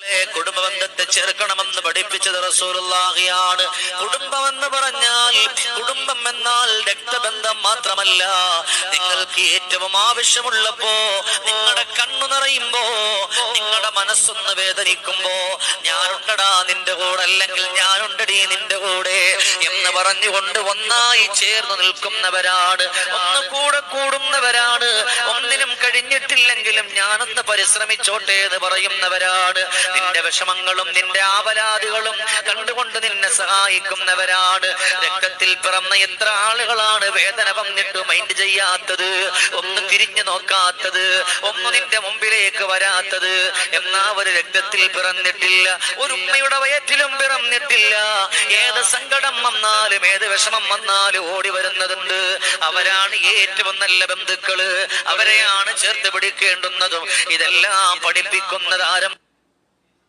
കുടുംബബന്ധത്തെ ചേർക്കണമെന്ന് പഠിപ്പിച്ചത് റസൂലുള്ളാഹിയാണ്. കുടുംബമെന്ന് പറഞ്ഞാൽ, കുടുംബം എന്നാൽ രക്തബന്ധം മാത്രമല്ല. നിങ്ങൾക്ക് ഏറ്റവും ആവശ്യമുള്ളപ്പോ, നിങ്ങളുടെ കണ്ണു നിറയുമ്പോ, നിങ്ങളുടെ മനസ്സൊന്ന് വേദനിക്കുമ്പോ, ഞാനുണ്ടടാ നിന്റെ കൂടെ, അല്ലെങ്കിൽ ഞാനുണ്ടടി നിന്റെ കൂടെ എന്ന് പറഞ്ഞുകൊണ്ട് ഒന്നായി ചേർന്ന് നിൽക്കുന്നവരാണ്, ഒന്ന് കൂടെ കൂടുന്നവരാണ്. ഒന്നിനും കഴിഞ്ഞിട്ടില്ലെങ്കിലും ഞാനൊന്ന് പരിശ്രമിച്ചോട്ടെ എന്ന് പറയുന്നവരാണ്. നിന്റെ വിഷമങ്ങളും നിന്റെ ആപലാദികളും കണ്ടുകൊണ്ട് നിന്നെ സഹായിക്കുന്നവരാണ്. രക്തത്തിൽ പിറന്ന എത്ര ആളുകളാണ് വേദന വന്നിട്ട് മൈൻഡ് ചെയ്യാത്തത്, ഒന്ന് തിരിഞ്ഞു നോക്കാത്തത്, ഒന്ന് നിന്റെ മുമ്പിലേക്ക് വരാത്തത്. എന്നാ ഒരു രക്തത്തിൽ പിറന്നിട്ടില്ല, ഒരു ഉമ്മയുടെ വയറ്റിലും പിറന്നിട്ടില്ല. ഏത് സങ്കടം വന്നാലും ഏത് വിഷമം വന്നാലും ഓടി വരുന്നതുണ്ട്. അവരാണ് ഏറ്റവും നല്ല ബന്ധുക്കള്, അവരെയാണ് ചേർത്ത് പിടിക്കേണ്ടുന്നതും. ഇതെല്ലാം പഠിപ്പിക്കുന്നത് ആരും